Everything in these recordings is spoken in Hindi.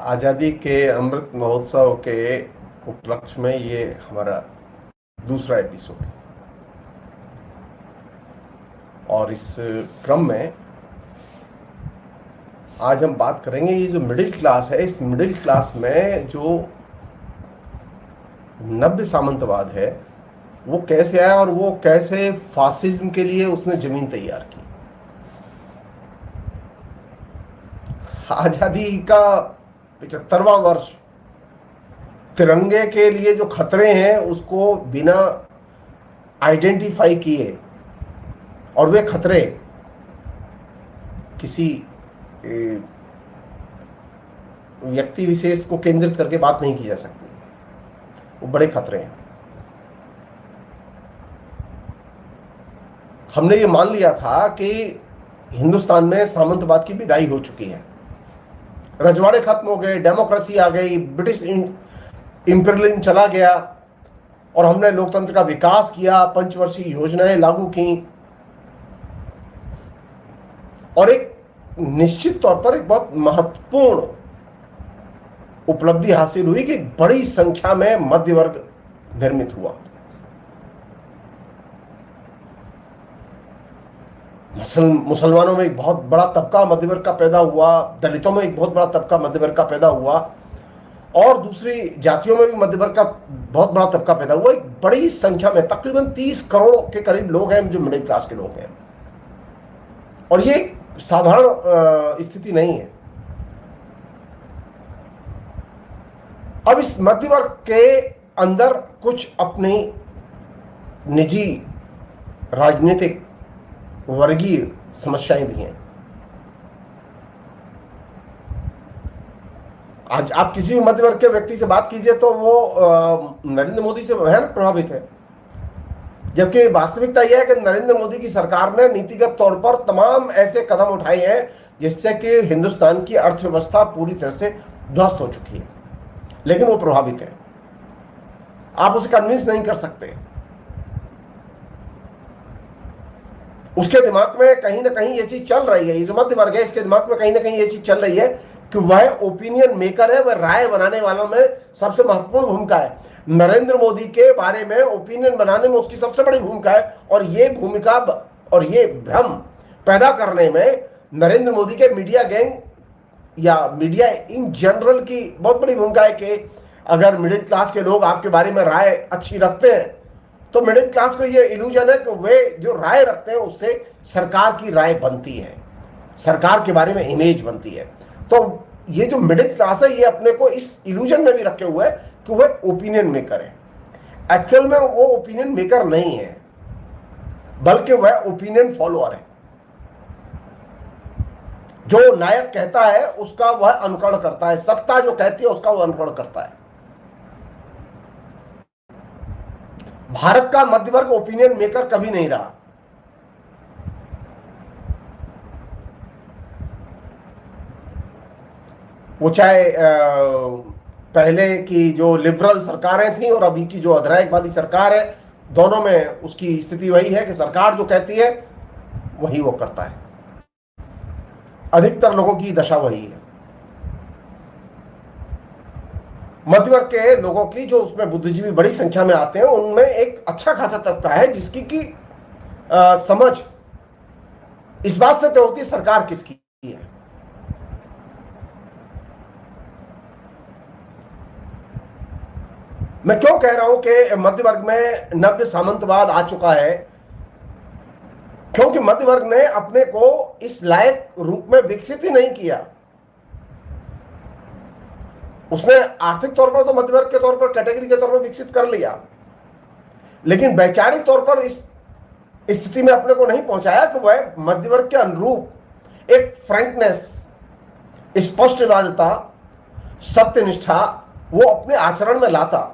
आज़ादी के अमृत महोत्सव के उपलक्ष्य में ये हमारा दूसरा एपिसोड है। और इस क्रम में आज हम बात करेंगे ये जो मिडिल क्लास है, इस मिडिल क्लास में जो नव्य सामंतवाद है वो कैसे आया और वो कैसे फासिज्म के लिए उसने जमीन तैयार की। आजादी का 75वां वर्ष, तिरंगे के लिए जो खतरे हैं उसको बिना आइडेंटिफाई किए, और वे खतरे किसी व्यक्ति विशेष को केंद्रित करके बात नहीं की जा सकती, वो बड़े खतरे हैं। हमने ये मान लिया था कि हिंदुस्तान में सामंतवाद की विदाई हो चुकी है, रजवाड़े खत्म हो गए, डेमोक्रेसी आ गई, ब्रिटिश इंपीरियलिज्म चला गया और हमने लोकतंत्र का विकास किया, पंचवर्षीय योजनाएं लागू की और एक निश्चित तौर पर एक बहुत महत्वपूर्ण उपलब्धि हासिल हुई कि बड़ी संख्या में मध्य वर्ग निर्मित हुआ। मुसलमानों में एक बहुत बड़ा तबका मध्य वर्ग का पैदा हुआ, दलितों में एक बहुत बड़ा तबका मध्य वर्ग का पैदा हुआ और दूसरी जातियों में भी मध्य वर्ग का बहुत बड़ा तबका पैदा हुआ। एक बड़ी संख्या में तकरीबन 30 करोड़ के करीब लोग हैं जो मिडिल क्लास के लोग हैं, और ये साधारण स्थिति नहीं है। अब इस मध्य वर्ग के अंदर कुछ अपनी निजी राजनीतिक वर्गीय समस्याएं भी हैं। आज आप किसी भी मध्य वर्ग के व्यक्ति से बात कीजिए तो वो नरेंद्र मोदी से भयानक प्रभावित है, जबकि वास्तविकता यह है कि नरेंद्र मोदी की सरकार ने नीतिगत तौर पर तमाम ऐसे कदम उठाए हैं जिससे कि हिंदुस्तान की अर्थव्यवस्था पूरी तरह से ध्वस्त हो चुकी है, लेकिन वो प्रभावित है। आप उसे कन्विंस नहीं कर सकते। उसके दिमाग में कहीं ना कहीं ये चीज चल रही है, ये जो मध्य वर्ग है इसके दिमाग में कहीं ना कहीं ये चीज चल रही है कि वह ओपिनियन मेकर है, वह राय बनाने वालों में सबसे महत्वपूर्ण भूमिका है। नरेंद्र मोदी के बारे में ओपिनियन बनाने में उसकी सबसे बड़ी भूमिका है, और ये भूमिका और ये भ्रम पैदा करने में नरेंद्र मोदी के मीडिया गैंग या मीडिया इन जनरल की बहुत बड़ी भूमिका है कि अगर मिडिल क्लास के लोग आपके बारे में राय अच्छी रखते हैं तो मिडिल क्लास को ये इल्यूजन है कि वे जो राय रखते हैं उससे सरकार की राय बनती है, सरकार के बारे में इमेज बनती है। तो ये जो मिडिल क्लास है ये अपने को इस इल्यूजन में भी रखे हुए है कि वह ओपिनियन मेकर है। एक्चुअल में वो ओपिनियन मेकर नहीं है, बल्कि वह ओपिनियन फॉलोअर है। जो नायक कहता है उसका वह अनुकरण करता है, सत्ता जो कहती है उसका वह अनुकरण करता है। भारत का मध्य वर्ग ओपिनियन मेकर कभी नहीं रहा। वो चाहे पहले की जो लिबरल सरकारें थी और अभी की जो अधिनायकवादी सरकार है, दोनों में उसकी स्थिति वही है कि सरकार जो कहती है वही वो करता है। अधिकतर लोगों की दशा वही है। मध्य वर्ग के लोगों की जो उसमें बुद्धिजीवी बड़ी संख्या में आते हैं उनमें एक अच्छा खासा तबका है जिसकी की समझ इस बात से तो होती है सरकार किसकी है। मैं क्यों कह रहा हूं कि मध्य वर्ग में नव्य सामंतवाद आ चुका है, क्योंकि मध्य वर्ग ने अपने को इस लायक रूप में विकसित ही नहीं किया। उसने आर्थिक तौर पर तो मध्य वर्ग के तौर पर, कैटेगरी के तौर पर विकसित कर लिया, लेकिन वैचारिक तौर पर इस स्थिति में अपने को नहीं पहुंचाया कि वह मध्य वर्ग के अनुरूप एक फ्रैंकनेस, स्पष्टवादिता, सत्यनिष्ठा वो अपने आचरण में लाता।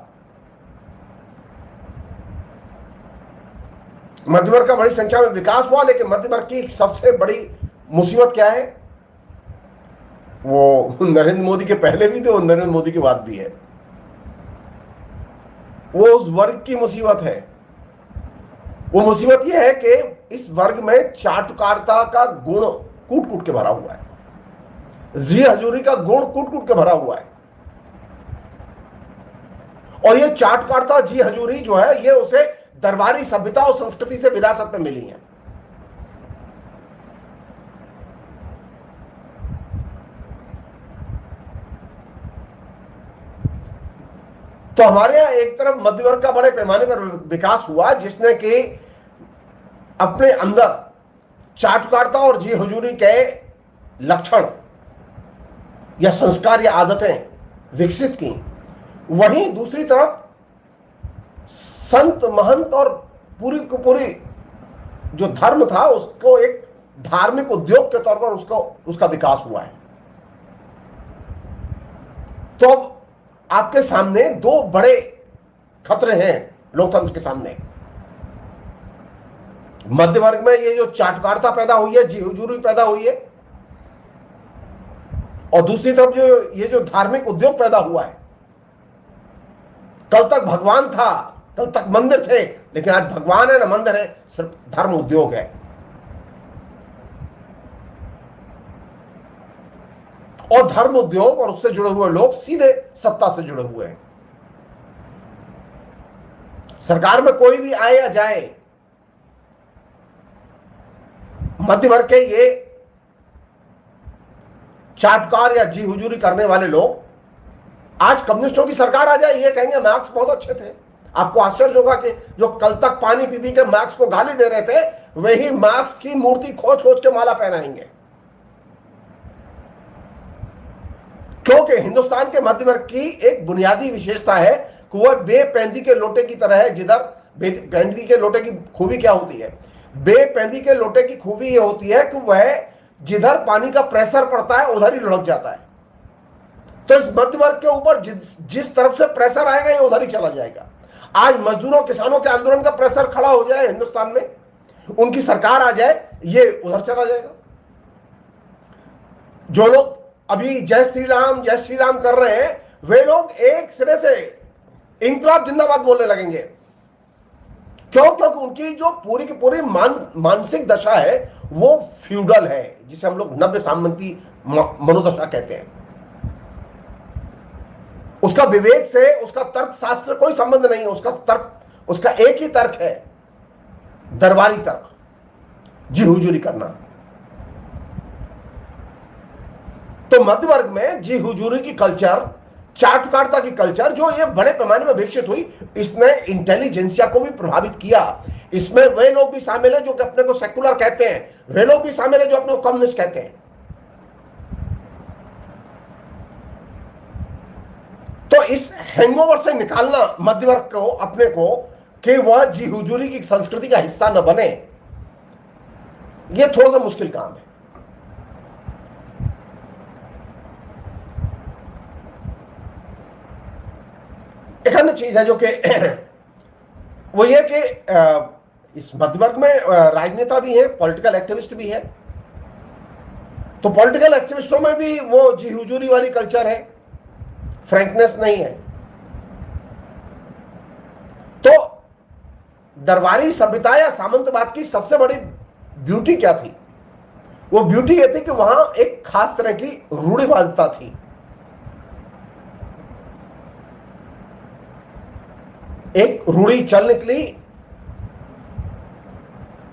मध्य वर्ग का बड़ी संख्या में विकास हुआ, लेकिन मध्य वर्ग की सबसे बड़ी मुसीबत क्या है? वो नरेंद्र मोदी के पहले भी थे और नरेंद्र मोदी के बाद भी है। वो उस वर्ग की मुसीबत है। वो मुसीबत यह है कि इस वर्ग में चाटुकारिता का गुण कूट कूट के भरा हुआ है। जी हजूरी का गुण कूट कूट के भरा हुआ है। और ये चाटकार्ता जी हजूरी जो है, ये उसे दरबारी सभ्यता और संस्कृति से विरासत में मिली है। तो हमारे यहां एक तरफ मध्य वर्ग का बड़े पैमाने पर विकास हुआ, जिसने कि अपने अंदर चाटुकारिता और जी हुजूरी के लक्षण या संस्कार या आदतें विकसित की। वहीं दूसरी तरफ संत महंत और पूरी को पूरी जो धर्म था उसको एक धार्मिक उद्योग के तौर पर उसका विकास हुआ है। तो अब आपके सामने दो बड़े खतरे हैं लोकतंत्र के सामने। मध्य वर्ग में ये जो चाटुकारिता पैदा हुई है, जी हुजूरी पैदा हुई है, और दूसरी तरफ ये जो धार्मिक उद्योग पैदा हुआ है। कल तक भगवान था, कल तक मंदिर थे, लेकिन आज भगवान है ना मंदिर है, सिर्फ धर्म उद्योग है। और धर्म उद्योग और उससे जुड़े हुए लोग सीधे सत्ता से जुड़े हुए हैं। सरकार में कोई भी आए या जाए, मध्य वर्ग के ये चाटुकार या जी हुजूरी करने वाले लोग आज कम्युनिस्टों की सरकार आ जाए, ये कहेंगे मार्क्स बहुत अच्छे थे। आपको आश्चर्य होगा कि जो कल तक पानी पी पी के मार्क्स को गाली दे रहे थे, वही मार्क्स की मूर्ति खोज खोज के माला पहनाएंगे। क्योंकि हिंदुस्तान के मध्य वर्ग की एक बुनियादी विशेषता है कि वह बेपेंदी के लोटे की तरह है। जिधर बेपेंदी के लोटे की खूबी क्या होती है? बेपेंदी के लोटे की खूबी यह होती है कि वह जिधर पानी का प्रेशर पड़ता है उधर ही लुढ़क जाता है। तो इस मध्य वर्ग के ऊपर जिस तरफ से प्रेशर आएगा ये उधर ही चला जाएगा। आज मजदूरों किसानों के आंदोलन का प्रेशर खड़ा हो जाए हिंदुस्तान में, उनकी सरकार आ जाए, ये उधर चला जाएगा। जो लोग अभी जय श्री राम कर रहे हैं, वे लोग एक सिरे से इंकलाब जिंदाबाद बोलने लगेंगे। क्यों? क्योंकि उनकी जो पूरी की पूरी मानसिक दशा है वो फ्यूडल है, जिसे हम लोग नव्य सामंती मनोदशा कहते हैं। उसका विवेक से, उसका तर्क शास्त्र कोई संबंध नहीं है। उसका एक ही तर्क है, दरबारी तर्क, जी हुजूरी करना। तो मध्य वर्ग में जी हुजूरी की कल्चर, चाटुकारिता की कल्चर जो ये बड़े पैमाने में विकसित हुई, इसने इंटेलिजेंसिया को भी प्रभावित किया। इसमें वे लोग भी शामिल हैं जो कि अपने को सेकुलर कहते हैं, वे लोग भी शामिल हैं जो अपने को कम्युनिस्ट कहते हैं। तो इस हैंगओवर से निकालना मध्य वर्ग को, अपने को, कि वह जी हुजूरी की संस्कृति का हिस्सा न बने, यह थोड़ा सा मुश्किल काम है। एक अन्य चीज है जो कि वो ये कि इस मध्य वर्ग में राजनेता भी है, पॉलिटिकल एक्टिविस्ट भी है। तो पॉलिटिकल एक्टिविस्टों में भी वो जी हुजूरी वाली कल्चर है, फ्रैंकनेस नहीं है। तो दरबारी सभ्यता या सामंतवाद की सबसे बड़ी ब्यूटी क्या थी? वो ब्यूटी ये थी कि वहां एक खास तरह की रूढ़िवादिता थी। एक रूढ़ी चल निकली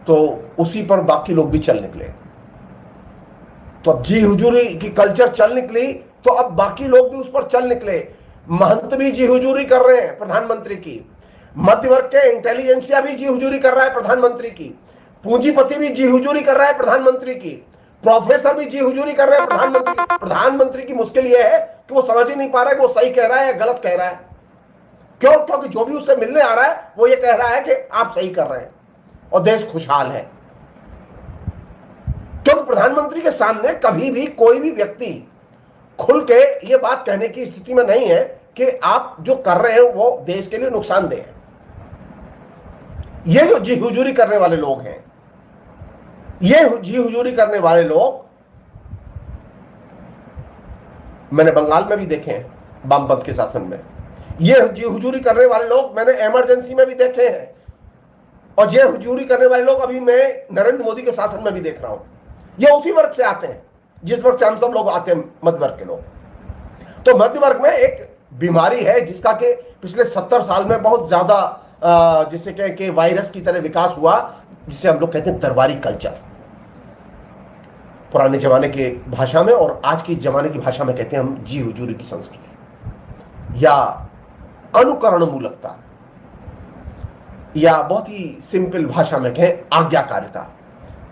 तो उसी पर बाकी लोग भी चल निकले। तो अब जी हुजूरी की कल्चर चल निकली तो अब बाकी लोग भी उस पर चल निकले। महंत भी जी हुजूरी कर रहे हैं प्रधानमंत्री की, मध्य वर्ग के इंटेलिजेंसिया भी जी हुजूरी कर रहा है प्रधानमंत्री की, पूंजीपति भी जी हुजूरी कर रहा है प्रधानमंत्री की, प्रोफेसर भी जी हुजूरी कर रहे हैं प्रधानमंत्री। प्रधानमंत्री की मुश्किल यह है कि वो समझ ही नहीं पा रहा है कि वो सही कह रहा है या गलत कह रहा है। क्यों? क्योंकि जो भी उससे मिलने आ रहा है वो ये कह रहा है कि आप सही कर रहे हैं और देश खुशहाल है। क्योंकि प्रधानमंत्री के सामने कभी भी कोई भी व्यक्ति खुल के ये बात कहने की स्थिति में नहीं है कि आप जो कर रहे हैं वो देश के लिए नुकसानदेह है। ये जो जी हुजूरी करने वाले लोग हैं, ये जी हुजूरी करने वाले लोग मैंने बंगाल में भी देखे हैं वामपंथ के शासन में। ये जी हुजूरी करने वाले लोग मैंने इमरजेंसी में भी देखे हैं, और ये हुजूरी करने वाले लोग अभी मैं नरेंद्र मोदी के शासन में भी देख रहा हूं। ये उसी वर्ग से आते हैं। जिस वर्ग से हम सब लोग आते हैं, मध्य वर्ग के लोग। तो मध्य वर्ग में एक बीमारी है जिसका कि पिछले 70 साल में बहुत ज्यादा जिसे कहें कि वायरस की तरह विकास हुआ, जिसे हम लोग कहते हैं दरबारी कल्चर। पुराने जमाने के भाषा में और आज की जमाने की भाषा में कहते हैं हम जी हुजूरी की संस्कृति, या अनुकरण मूलकता, या बहुत ही सिंपल भाषा में कहें आज्ञाकारिता।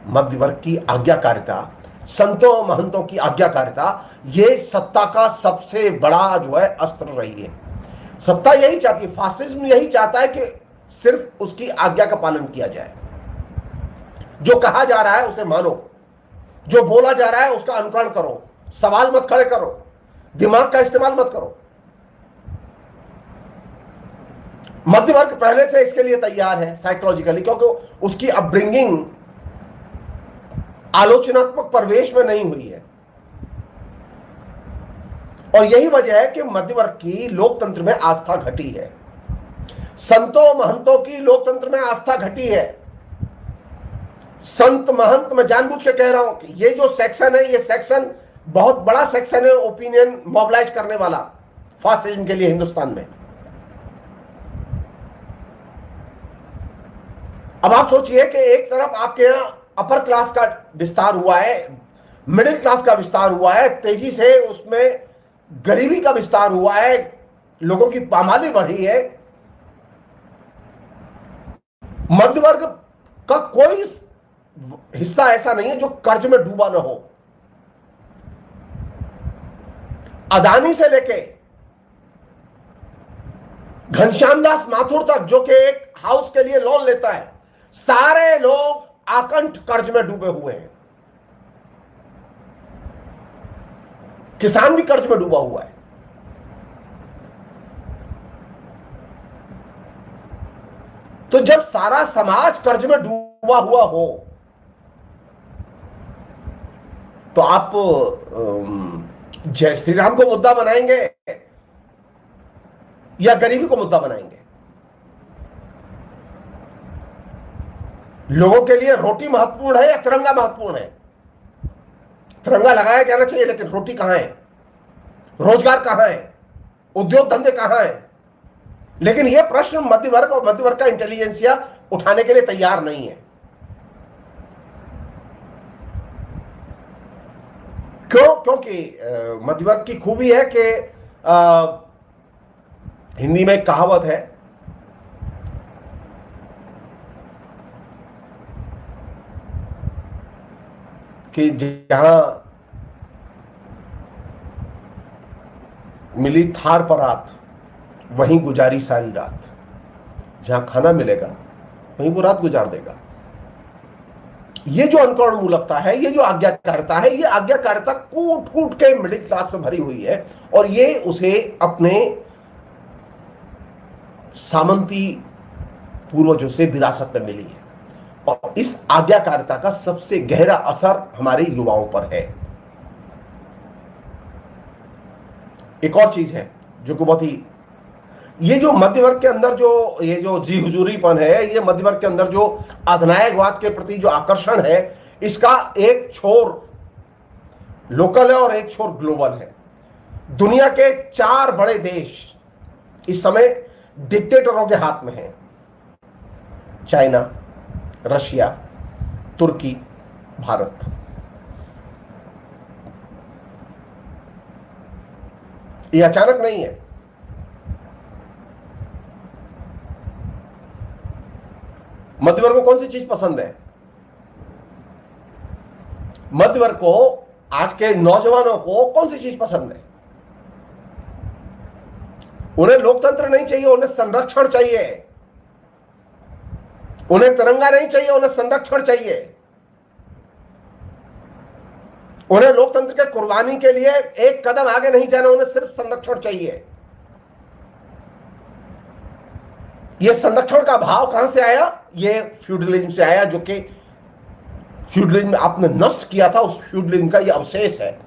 मध्य वर्ग की आज्ञाकारिता, संतों महंतों की आज्ञाकारिता, ये सत्ता का सबसे बड़ा जो है अस्त्र रही है। सत्ता यही चाहती है, फासिज्म यही चाहता है कि सिर्फ उसकी आज्ञा का पालन किया जाए। जो कहा जा रहा है उसे मानो, जो बोला जा रहा है उसका अनुकरण करो, सवाल मत खड़े करो, दिमाग का इस्तेमाल मत करो। मध्य वर्ग पहले से इसके लिए तैयार है साइकोलॉजिकली, क्योंकि उसकी अपब्रिंगिंग आलोचनात्मक परिवेश में नहीं हुई है। और यही वजह है कि मध्य वर्ग की लोकतंत्र में आस्था घटी है, संतों महंतों की लोकतंत्र में आस्था घटी है। संत महंत, मैं जानबूझ के कह रहा हूं कि ये जो सेक्शन है, ये सेक्शन बहुत बड़ा सेक्शन है ओपिनियन मोबिलाइज करने वाला फासिज्म के लिए हिंदुस्तान में। अब आप सोचिए कि एक तरफ आपके यहां अपर क्लास का विस्तार हुआ है, मिडिल क्लास का विस्तार हुआ है, तेजी से उसमें गरीबी का विस्तार हुआ है, लोगों की पामाली बढ़ी है। मध्य वर्ग का कोई हिस्सा ऐसा नहीं है जो कर्ज में डूबा ना हो। अदानी से लेके घनश्याम दास माथुर तक, जो कि एक हाउस के लिए लोन लेता है, सारे लोग आकंठ कर्ज में डूबे हुए हैं। किसान भी कर्ज में डूबा हुआ है। तो जब सारा समाज कर्ज में डूबा हुआ हो तो आप जय श्री राम को मुद्दा बनाएंगे या गरीबी को मुद्दा बनाएंगे? लोगों के लिए रोटी महत्वपूर्ण है या तिरंगा महत्वपूर्ण है? तिरंगा लगाया जाना चाहिए, लेकिन रोटी कहां है, रोजगार कहां है, उद्योग धंधे कहां है? लेकिन यह प्रश्न मध्य वर्ग और मध्य वर्ग का इंटेलिजेंसिया उठाने के लिए तैयार नहीं है। क्यों? क्योंकि मध्य वर्ग की खूबी है कि हिंदी में एक कहावत है कि जहां मिली थार परात वहीं गुजारी सारी रात। जहां खाना मिलेगा वहीं वो रात गुजार देगा। ये जो अनुकरण मूलकता है, ये जो आज्ञाकारिता है, ये आज्ञाकारिता कूट कूट के मिडिल क्लास में भरी हुई है और ये उसे अपने सामंती पूर्वजों से विरासत में मिली है। और इस आज्ञाकारिता का सबसे गहरा असर हमारे युवाओं पर है। एक और चीज है जो कि बहुत ही, ये जो मध्य वर्ग के अंदर जो ये जो जी हुजूरीपन है, ये मध्य वर्ग के अंदर जो अधिनायकवाद के प्रति जो आकर्षण है, इसका एक छोर लोकल है और एक छोर ग्लोबल है। दुनिया के 4 बड़े देश इस समय डिक्टेटरों के हाथ में हैं। चाइना, रशिया, तुर्की, भारत। ये अचानक नहीं है। मध्य वर्ग को कौन सी चीज पसंद है? मध्य वर्ग को, आज के नौजवानों को कौन सी चीज पसंद है? उन्हें लोकतंत्र नहीं चाहिए, उन्हें संरक्षण चाहिए। उन्हें तिरंगा नहीं चाहिए, उन्हें संरक्षण चाहिए। उन्हें लोकतंत्र के कुर्बानी के लिए एक कदम आगे नहीं जाना, उन्हें सिर्फ संरक्षण चाहिए। यह संरक्षण का भाव कहां से आया? यह फ्यूडलिज्म से आया, जो कि फ्यूडलिज्म आपने नष्ट किया था, उस फ्यूडलिज्म का यह अवशेष है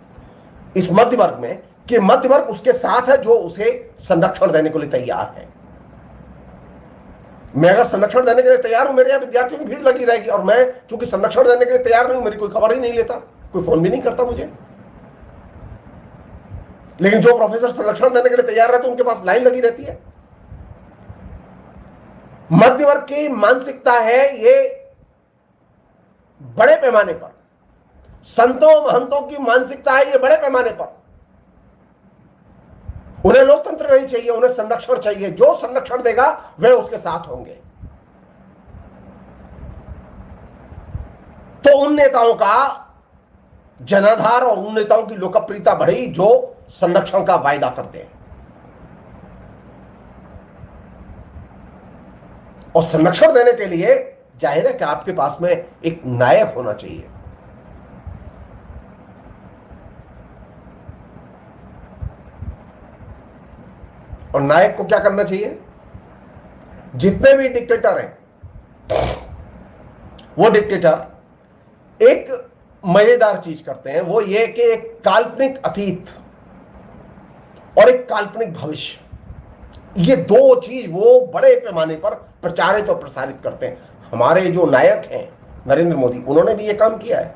इस मध्य वर्ग में, कि मध्य वर्ग उसके साथ है जो उसे संरक्षण देने के लिए तैयार है। मैं अगर संरक्षण देने के लिए तैयार हूं, मेरे यहां विद्यार्थियों की भीड़ लगी रहेगी, और मैं चूंकि संरक्षण देने के लिए तैयार नहीं हूं, मेरी कोई खबर ही नहीं लेता, कोई फोन भी नहीं करता मुझे। लेकिन जो प्रोफेसर संरक्षण देने के लिए तैयार रहते हैं उनके पास लाइन लगी रहती है। मध्य वर्ग की मानसिकता है ये बड़े पैमाने पर, संतों महंतों की मानसिकता है ये बड़े पैमाने पर। उन्हें लोकतंत्र नहीं चाहिए, उन्हें संरक्षण चाहिए। जो संरक्षण देगा वे उसके साथ होंगे। तो उन नेताओं का जनाधार और उन नेताओं की लोकप्रियता बढ़ी जो संरक्षण का वायदा करते हैं। और संरक्षण देने के लिए जाहिर है कि आपके पास में एक नायक होना चाहिए। और नायक को क्या करना चाहिए? जितने भी डिक्टेटर हैं वो डिक्टेटर एक मजेदार चीज करते हैं, वो ये कि एक काल्पनिक अतीत और एक काल्पनिक भविष्य, ये दो चीज वो बड़े पैमाने पर प्रचारित और प्रसारित करते हैं। हमारे जो नायक हैं नरेंद्र मोदी, उन्होंने भी ये काम किया है।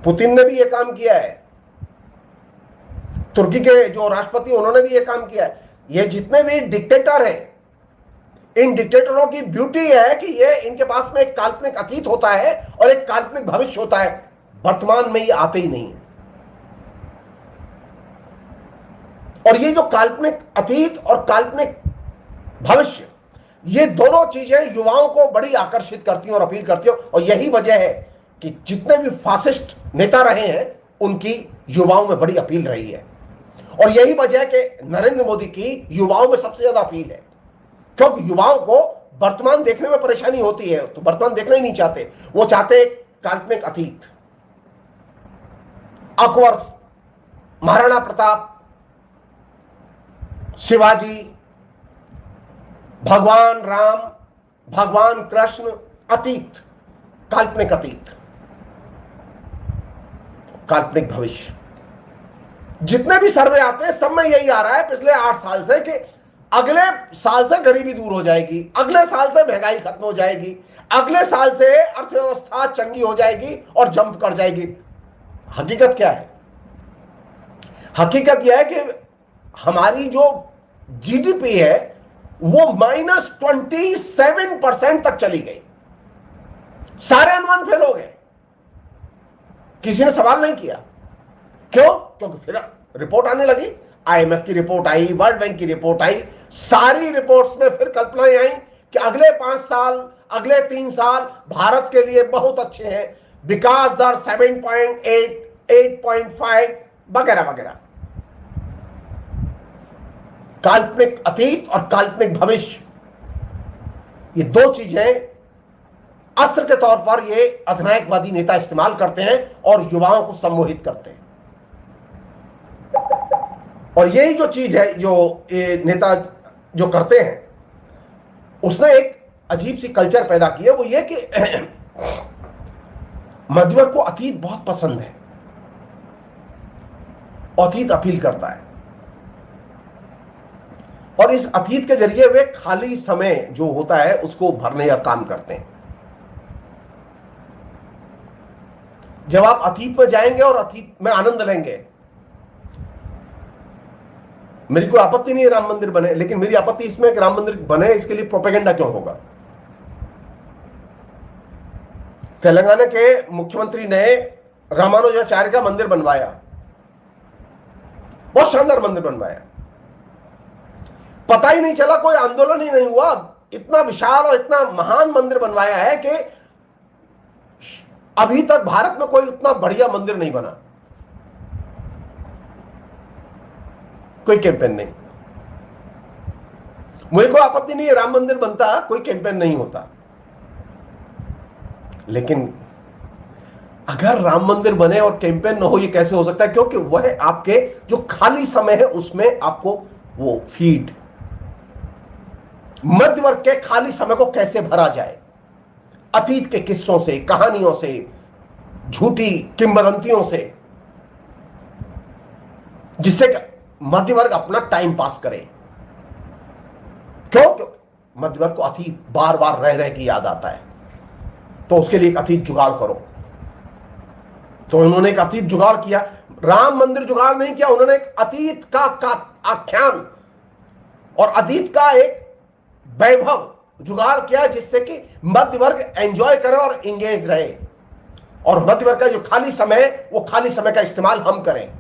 पुतिन ने भी ये काम किया है। तुर्की के जो राष्ट्रपति उन्होंने भी ये काम किया है। ये जितने भी डिक्टेटर हैं, इन डिक्टेटरों की ब्यूटी है कि ये इनके पास में एक काल्पनिक अतीत होता है और एक काल्पनिक भविष्य होता है। वर्तमान में ये आते ही नहीं है। और ये जो काल्पनिक अतीत और काल्पनिक भविष्य, ये दोनों चीजें युवाओं को बड़ी आकर्षित करती हैं और अपील करती हैं। और यही वजह है कि जितने भी फासिस्ट नेता रहे हैं उनकी युवाओं में बड़ी अपील रही है। और यही वजह है कि नरेंद्र मोदी की युवाओं में सबसे ज्यादा अपील है, क्योंकि युवाओं को वर्तमान देखने में परेशानी होती है, तो वर्तमान देखना ही नहीं चाहते। वो चाहते एक काल्पनिक अतीत, अकबर, महाराणा प्रताप, शिवाजी, भगवान राम, भगवान कृष्ण, अतीत, काल्पनिक अतीत, काल्पनिक भविष्य। जितने भी सर्वे आते हैं सब में यही आ रहा है पिछले 8 साल से कि अगले साल से गरीबी दूर हो जाएगी, अगले साल से महंगाई खत्म हो जाएगी, अगले साल से अर्थव्यवस्था चंगी हो जाएगी और जंप कर जाएगी। हकीकत क्या है? हकीकत यह है कि हमारी जो जीडीपी है वो -27% तक चली गई। सारे अनुमान फेल हो गए, किसी ने सवाल नहीं किया। क्यों? क्योंकि फिर रिपोर्ट आने लगी, आईएमएफ की रिपोर्ट आई, वर्ल्ड बैंक की रिपोर्ट आई, सारी रिपोर्ट्स में फिर कल्पनाएं आई कि अगले 5 साल, अगले 3 साल भारत के लिए बहुत अच्छे हैं, विकास दर 7.8, 8.5 वगैरह वगैरह। काल्पनिक अतीत और काल्पनिक भविष्य, ये दो चीजें अस्त्र के तौर पर ये अधिनायकवादी नेता इस्तेमाल करते हैं और युवाओं को सम्मोहित करते हैं। और यही जो चीज है जो ये नेता जो करते हैं, उसने एक अजीब सी कल्चर पैदा की है। वो ये कि मध्यवर्ग को अतीत बहुत पसंद है, अतीत अपील करता है, और इस अतीत के जरिए वे खाली समय जो होता है उसको भरने का काम करते हैं। जब आप अतीत में जाएंगे और अतीत में आनंद लेंगे, मेरी कोई आपत्ति नहीं है राम मंदिर बने, लेकिन मेरी आपत्ति इसमें कि राम मंदिर बने इसके लिए प्रोपेगेंडा क्यों होगा? तेलंगाना के मुख्यमंत्री ने रामानुजाचार्य का मंदिर बनवाया, बहुत शानदार मंदिर बनवाया, पता ही नहीं चला, कोई आंदोलन ही नहीं हुआ। इतना विशाल और इतना महान मंदिर बनवाया है कि अभी तक भारत में कोई उतना बढ़िया मंदिर नहीं बना। कोई कैंपेन नहीं। मुझे कोई आपत्ति नहीं है राम मंदिर बनता, कोई कैंपेन नहीं होता, लेकिन अगर राम मंदिर बने और कैंपेन न हो, ये कैसे हो सकता है? क्योंकि वह आपके जो खाली समय है उसमें आपको वो फीड, मध्य वर्ग के खाली समय को कैसे भरा जाए, अतीत के किस्सों से, कहानियों से, झूठी किंवदंतियों से, जिससे मध्य वर्ग अपना टाइम पास करे। क्यों? क्योंकि मध्य वर्ग को अतीत बार बार रह रह की याद आता है, तो उसके लिए एक अतीत जुगाड़ करो। तो उन्होंने एक अतीत जुगाड़ किया। राम मंदिर जुगाड़ नहीं किया, उन्होंने एक अतीत का आख्यान और अतीत का एक वैभव जुगाड़ किया जिससे कि मध्य वर्ग एंजॉय करे और इंगेज रहे, और मध्य वर्ग का जो खाली समय है वो खाली समय का इस्तेमाल हम करें।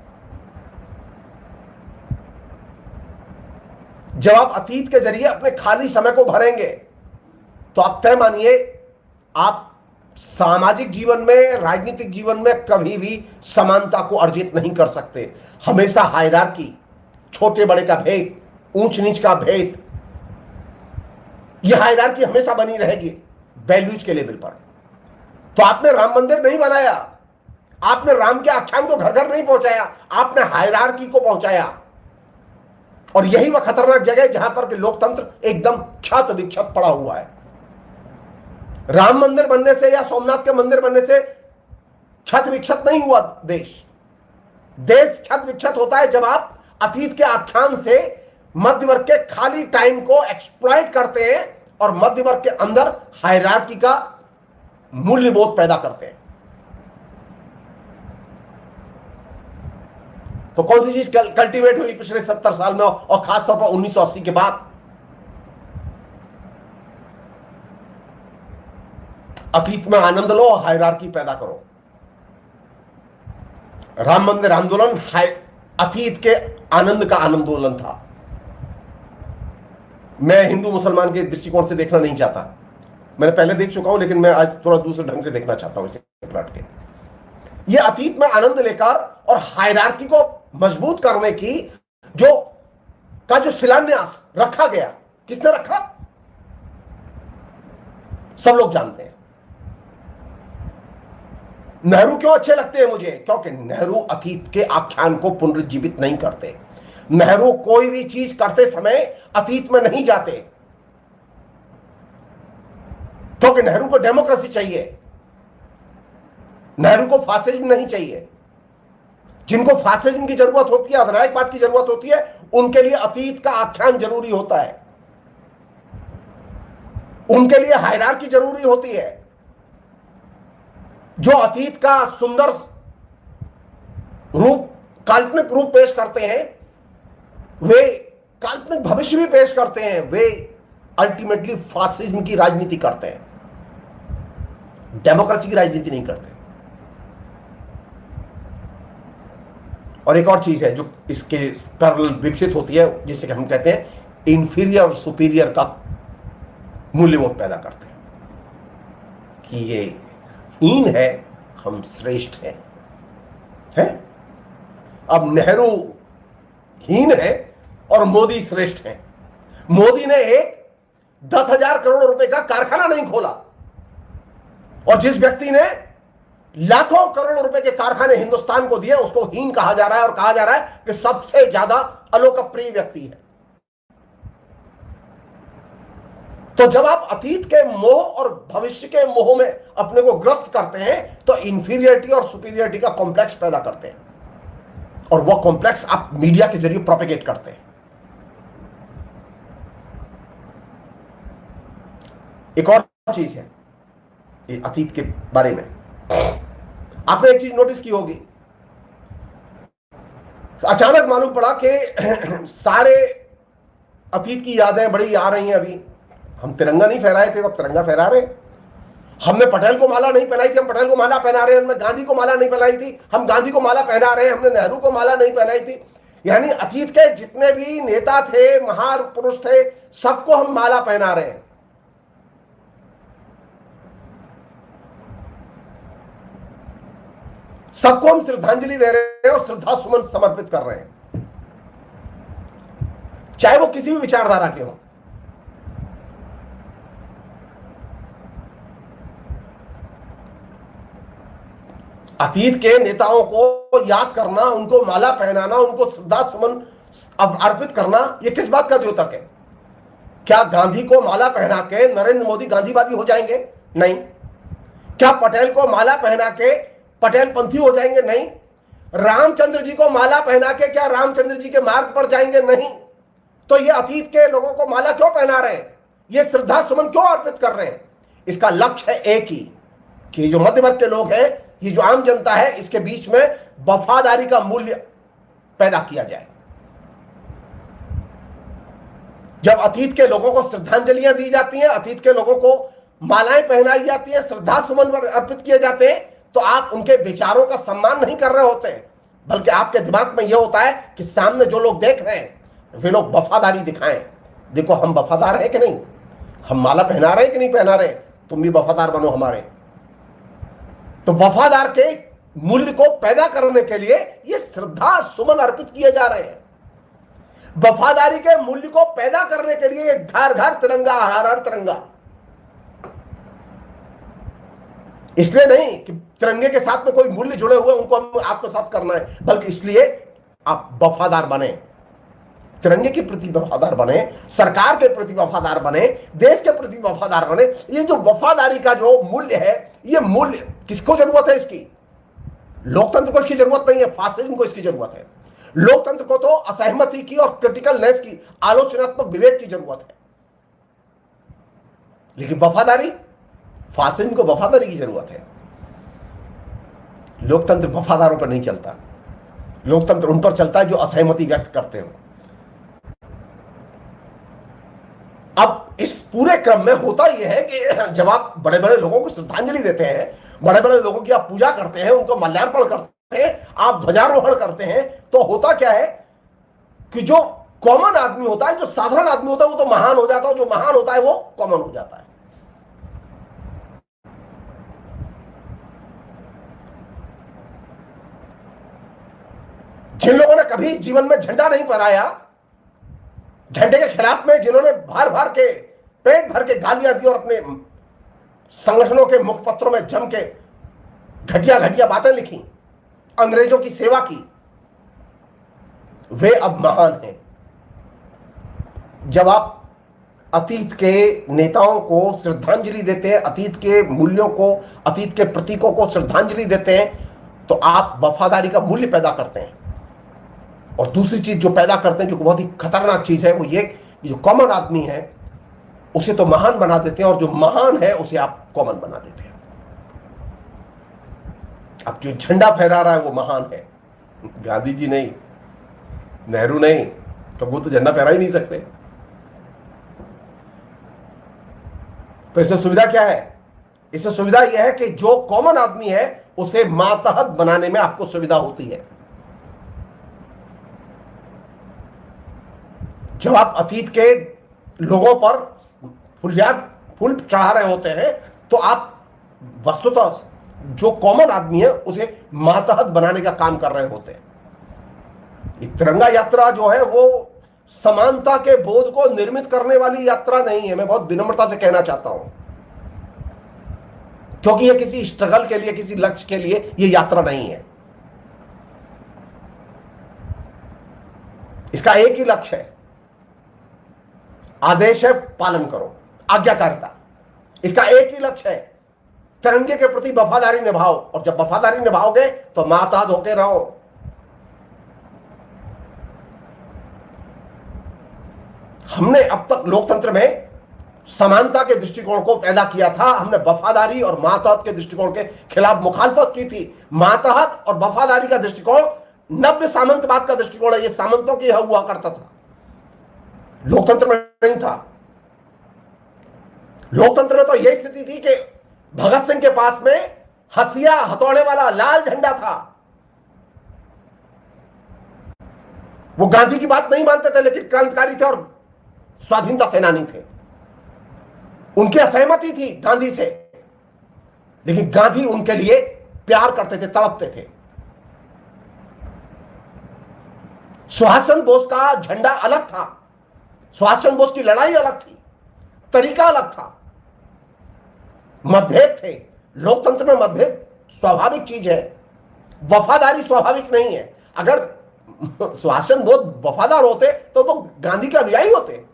जब आप अतीत के जरिए अपने खाली समय को भरेंगे तो आप तय मानिए आप सामाजिक जीवन में, राजनीतिक जीवन में कभी भी समानता को अर्जित नहीं कर सकते। हमेशा हायरार्की, छोटे बड़े का भेद, ऊंच नीच का भेद, यह हायरार्की हमेशा बनी रहेगी वैल्यूज के लेवल पर। तो आपने राम मंदिर नहीं बनाया, आपने राम के आख्यान को घर घर नहीं पहुंचाया, आपने हायरार्की को पहुंचाया। और यही वह खतरनाक जगह है जहां पर कि लोकतंत्र एकदम क्षत विक्षत पड़ा हुआ है। राम मंदिर बनने से या सोमनाथ के मंदिर बनने से क्षत विक्षत नहीं हुआ देश। देश क्षत विक्षत होता है जब आप अतीत के आख्यान से मध्य वर्ग के खाली टाइम को एक्सप्लॉइट करते हैं और मध्य वर्ग के अंदर हायरार्की का मूल्यबोध पैदा करते हैं। तो कौन सी चीज कल्टीवेट हुई पिछले 70 साल में और खासतौर पर 1980 के बाद? अतीत में आनंद लो और हायरार्की पैदा करो। राम मंदिर आंदोलन अतीत के आनंद का आनंदोलन था। मैं हिंदू मुसलमान के दृष्टिकोण से देखना नहीं चाहता, मैंने पहले देख चुका हूं, लेकिन मैं आज थोड़ा दूसरे ढंग से देखना चाहता हूं इसे पलट के। ये अतीत में आनंद लेकर और हायरार्की को मजबूत करने की जो शिलान्यास रखा गया, किसने रखा? सब लोग जानते हैं। नेहरू क्यों अच्छे लगते हैं मुझे? क्योंकि नेहरू अतीत के आख्यान को पुनरुज्जीवित नहीं करते। नेहरू कोई भी चीज करते समय अतीत में नहीं जाते, क्योंकि नेहरू को डेमोक्रेसी चाहिए, नेहरू को फासिज्म नहीं चाहिए। जिनको फासिज्म की जरूरत होती है, अधिनायकवाद की जरूरत होती है, उनके लिए अतीत का आख्यान जरूरी होता है, उनके लिए हायरार्की जरूरी होती है। जो अतीत का सुंदर रूप, काल्पनिक रूप पेश करते हैं, वे काल्पनिक भविष्य भी पेश करते हैं, वे अल्टीमेटली फासिज्म की राजनीति करते हैं, डेमोक्रेसी की राजनीति नहीं करते। और एक और चीज है जो इसके पैरेलल विकसित होती है, जिसे हम कहते हैं इंफीरियर और सुपीरियर का मूल्यबोध पैदा करते हैं कि ये हीन है, हम श्रेष्ठ हैं। अब नेहरू हीन है और मोदी श्रेष्ठ है। मोदी ने एक 10,000 करोड़ रुपए का कारखाना नहीं खोला, और जिस व्यक्ति ने लाखों करोड़ रुपए के कारखाने हिंदुस्तान को दिए उसको हीन कहा जा रहा है, और कहा जा रहा है कि सबसे ज्यादा अलोकप्रिय व्यक्ति है। तो जब आप अतीत के मोह और भविष्य के मोह में अपने को ग्रस्त करते हैं तो इंफीरियरिटी और सुपीरियरिटी का कॉम्प्लेक्स पैदा करते हैं, और वह कॉम्प्लेक्स आप मीडिया के जरिए प्रोपेगेट करते हैं। एक और चीज है ये अतीत के बारे में, आपने एक चीज नोटिस की होगी, अचानक मालूम पड़ा कि सारे अतीत की यादें बड़ी आ रही हैं। अभी हम तिरंगा नहीं फहराए थे, अब तिरंगा फहरा रहे। हमने पटेल को माला नहीं पहनाई थी, हम पटेल को माला पहना रहे हैं। हमने गांधी को माला नहीं पहनाई थी, हम गांधी को माला पहना रहे हैं। हमने नेहरू को माला नहीं पहनाई थी। यानी अतीत के जितने भी नेता थे, महापुरुष थे, सबको हम माला पहना रहे हैं। सबको हम श्रद्धांजलि दे रहे हैं और श्रद्धा सुमन समर्पित कर रहे हैं, चाहे वो किसी भी विचारधारा के हो। अतीत के नेताओं को याद करना, उनको माला पहनाना, उनको श्रद्धा सुमन अर्पित करना, यह किस बात का द्योतक है? क्या गांधी को माला पहना के नरेंद्र मोदी गांधीवादी हो जाएंगे? नहीं। क्या पटेल को माला पहना के पटेल पंथी हो जाएंगे? नहीं। रामचंद्र जी को माला पहना के क्या रामचंद्र जी के मार्ग पर जाएंगे? नहीं। तो ये अतीत के लोगों को माला क्यों पहना रहे हैं? ये श्रद्धा सुमन क्यों अर्पित कर रहे हैं? इसका लक्ष्य है एक ही, कि जो मध्य वर्ग के लोग हैं ये जो आम जनता है, इसके बीच में वफादारी का मूल्य पैदा किया जाए। जब अतीत के लोगों को श्रद्धांजलियां दी जाती हैं, अतीत के लोगों को मालाएं पहनाई जाती हैं, श्रद्धा सुमन अर्पित किए जाते हैं, तो आप उनके विचारों का सम्मान नहीं कर रहे होते हैं, बल्कि आपके दिमाग में यह होता है कि सामने जो लोग देख रहे हैं वे लोग वफादारी दिखाएं। देखो हम वफादार हैं कि नहीं, हम माला पहना रहे हैं कि नहीं पहना रहे, तुम भी वफादार बनो हमारे। तो वफादार के मूल्य को पैदा करने के लिए ये श्रद्धा सुमन अर्पित किए जा रहे हैं। वफादारी के मूल्य को पैदा करने के लिए घर घर तिरंगा, हर हर तिरंगा। इसलिए नहीं कि तिरंगे के साथ में कोई मूल्य जुड़े हुए उनको हम आत्मसात करना है, बल्कि इसलिए आप वफादार बने, तिरंगे के प्रति वफादार बने, सरकार के प्रति वफादार बने, देश के प्रति वफादार बने। ये जो वफादारी का जो मूल्य है, ये मूल्य किसको जरूरत है इसकी? लोकतंत्र को इसकी जरूरत नहीं है, फासिज्म को इसकी जरूरत है। लोकतंत्र को तो असहमति की और क्रिटिकलनेस की, आलोचनात्मक विवेक की जरूरत है। लेकिन वफादारी, फासिज्म को वफादारी की जरूरत है। लोकतंत्र वफादारों पर नहीं चलता, लोकतंत्र उन पर चलता है जो असहमति व्यक्त करते हो। अब इस पूरे क्रम में होता यह है कि जब आप बड़े बड़े लोगों को श्रद्धांजलि देते हैं, बड़े बड़े लोगों की आप पूजा करते हैं, उनको माल्यार्पण करते हैं, आप ध्वजारोहण करते हैं, तो होता क्या है कि जो कॉमन आदमी होता है, जो साधारण आदमी होता है, वो तो महान हो जाता है, जो महान होता है वो कॉमन हो जाता है। जिन लोगों ने कभी जीवन में झंडा नहीं फहराया, झंडे के खिलाफ में जिन्होंने भर भर के पेट भर के गालियां दी और अपने संगठनों के मुखपत्रों में जम के घटिया घटिया बातें लिखी, अंग्रेजों की सेवा की, वे अब महान हैं। जब आप अतीत के नेताओं को श्रद्धांजलि देते हैं, अतीत के मूल्यों को, अतीत के प्रतीकों को श्रद्धांजलि देते हैं, तो आप वफादारी का मूल्य पैदा करते हैं। और दूसरी चीज जो पैदा करते हैं, जो बहुत ही खतरनाक चीज है, वो ये जो कॉमन आदमी है उसे तो महान बना देते हैं, और जो महान है उसे आप कॉमन बना देते हैं। अब जो झंडा फहरा रहा है वो महान है, गांधी जी नहीं, नेहरू नहीं, तो वो तो झंडा फहरा ही नहीं सकते। तो इसमें सुविधा क्या है? इसमें सुविधा यह है कि जो कॉमन आदमी है उसे मातहत बनाने में आपको सुविधा होती है। जब आप अतीत के लोगों पर फूल चढ़ा रहे होते हैं, तो आप वस्तुतः जो कॉमन आदमी है उसे मातहत बनाने का काम कर रहे होते हैं। तिरंगा यात्रा जो है वो समानता के बोध को निर्मित करने वाली यात्रा नहीं है, मैं बहुत विनम्रता से कहना चाहता हूं, क्योंकि यह किसी स्ट्रगल के लिए, किसी लक्ष्य के लिए यह यात्रा नहीं है। इसका एक ही लक्ष्य है, आदेश है पालन करो, आज्ञाकारिता। इसका एक ही लक्ष्य है, तिरंगे के प्रति वफादारी निभाओ, और जब वफादारी निभाओगे तो मातहत होके रहो। हमने अब तक लोकतंत्र में समानता के दृष्टिकोण को पैदा किया था, हमने वफादारी और मातहत के दृष्टिकोण के खिलाफ मुखालफत की थी। मातहत और वफादारी का दृष्टिकोण नव्य सामंतवाद का दृष्टिकोण है, यह सामंतों की हुआ करता था, लोकतंत्र में नहीं था। लोकतंत्र में तो यही स्थिति थी कि भगत सिंह के पास में हसिया हथौड़े वाला लाल झंडा था। वो गांधी की बात नहीं मानते थे, लेकिन क्रांतिकारी थे और स्वाधीनता सेनानी थे। उनकी असहमति थी गांधी से, लेकिन गांधी उनके लिए प्यार करते थे, तड़पते थे। सुभाष चंद्र बोस का झंडा अलग था, सुभाष चंद्र बोस की लड़ाई अलग थी, तरीका अलग था, मतभेद थे। लोकतंत्र में मतभेद स्वाभाविक चीज है, वफादारी स्वाभाविक नहीं है। अगर सुभाष चंद्र बोस वफादार होते तो गांधी के अनुयायी होते।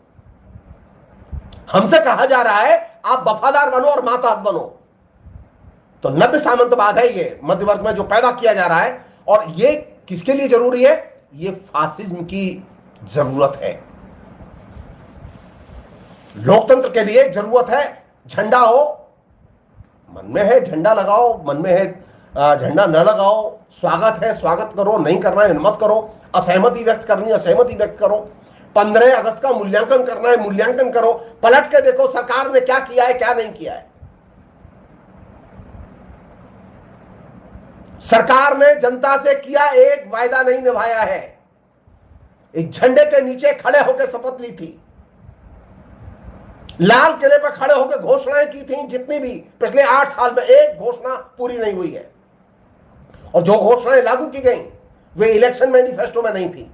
हमसे कहा जा रहा है आप वफादार बनो और मातहत बनो, तो नव्य सामंतवाद है ये मध्य वर्ग में जो पैदा किया जा रहा है। और ये किसके लिए जरूरी है? ये फासिज्म की जरूरत है। लोकतंत्र के लिए जरूरत है झंडा हो, मन में है झंडा लगाओ, मन में है झंडा न लगाओ, स्वागत है स्वागत करो, नहीं करना है मत करो, असहमति व्यक्त करनी है असहमति व्यक्त करो, 15 अगस्त का मूल्यांकन करना है मूल्यांकन करो, पलट के देखो सरकार ने क्या किया है क्या नहीं किया है। सरकार ने जनता से किया एक वायदा नहीं निभाया है। एक झंडे के नीचे खड़े होकर शपथ ली थी, लाल किले पर खड़े होकर घोषणाएं की थी, जितनी भी पिछले 8 साल में एक घोषणा पूरी नहीं हुई है। और जो घोषणाएं लागू की गई वे इलेक्शन मैनिफेस्टो में नहीं थी,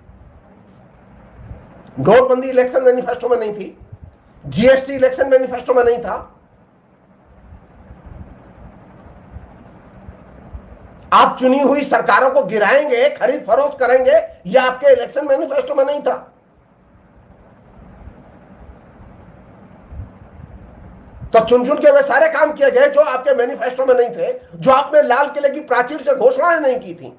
नोटबंदी इलेक्शन मैनिफेस्टो में नहीं थी, जीएसटी इलेक्शन मैनिफेस्टो में नहीं था। आप चुनी हुई सरकारों को गिराएंगे, खरीद फरोख्त करेंगे, यह आपके इलेक्शन मैनिफेस्टो में नहीं था। तो चुन चुन के वे सारे काम किए गए जो आपके मैनिफेस्टो में नहीं थे, जो आपने लाल किले की प्राचीर से घोषणाएं नहीं की थी।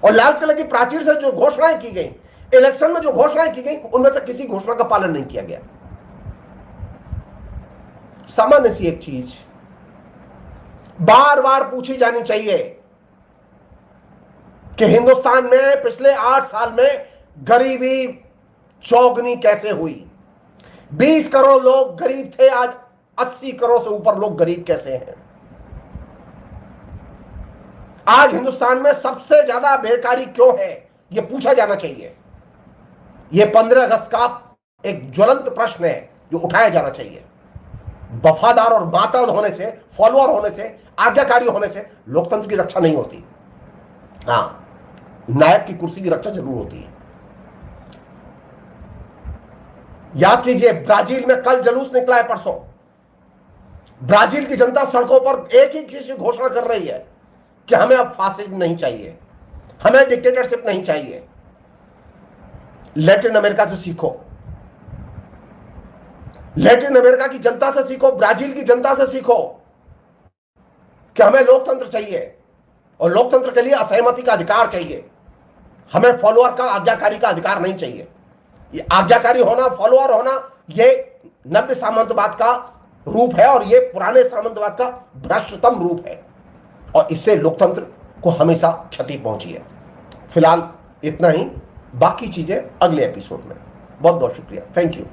और लाल किले की प्राचीर से जो घोषणाएं की गई, इलेक्शन में जो घोषणाएं की गई, उनमें से किसी घोषणा का पालन नहीं किया गया। सामान्य सी एक चीज बार बार पूछी जानी चाहिए कि हिंदुस्तान में पिछले 8 साल में गरीबी चौगुनी कैसे हुई। 20 करोड़ लोग गरीब थे, आज 80 करोड़ से ऊपर लोग गरीब कैसे हैं। आज हिंदुस्तान में सबसे ज्यादा बेकारी क्यों है, यह पूछा जाना चाहिए। यह 15 अगस्त का एक ज्वलंत प्रश्न है जो उठाया जाना चाहिए। वफादार और मातहत होने से, फॉलोअर होने से, आज्ञाकारी होने से लोकतंत्र की रक्षा नहीं होती। हां, नायक की कुर्सी की रक्षा जरूर होती है। याद कीजिए, ब्राजील में कल जुलूस निकला है, परसों ब्राजील की जनता सड़कों पर एक ही चीज की घोषणा कर रही है कि हमें अब फासिज्म नहीं चाहिए, हमें डिक्टेटरशिप नहीं चाहिए। लैटिन अमेरिका से सीखो, लैटिन अमेरिका की जनता से सीखो, ब्राजील की जनता से सीखो कि हमें लोकतंत्र चाहिए और लोकतंत्र के लिए असहमति का अधिकार चाहिए। हमें फॉलोअर का, आज्ञाकारी का अधिकार नहीं चाहिए। ये आज्ञाकारी होना, फॉलोअर होना, ये नव्य सामंतवाद का रूप है और ये पुराने सामंतवाद का भ्रष्टतम रूप है और इससे लोकतंत्र को हमेशा क्षति पहुंची है। फिलहाल इतना ही, बाकी चीजें अगले एपिसोड में। बहुत बहुत शुक्रिया, थैंक यू।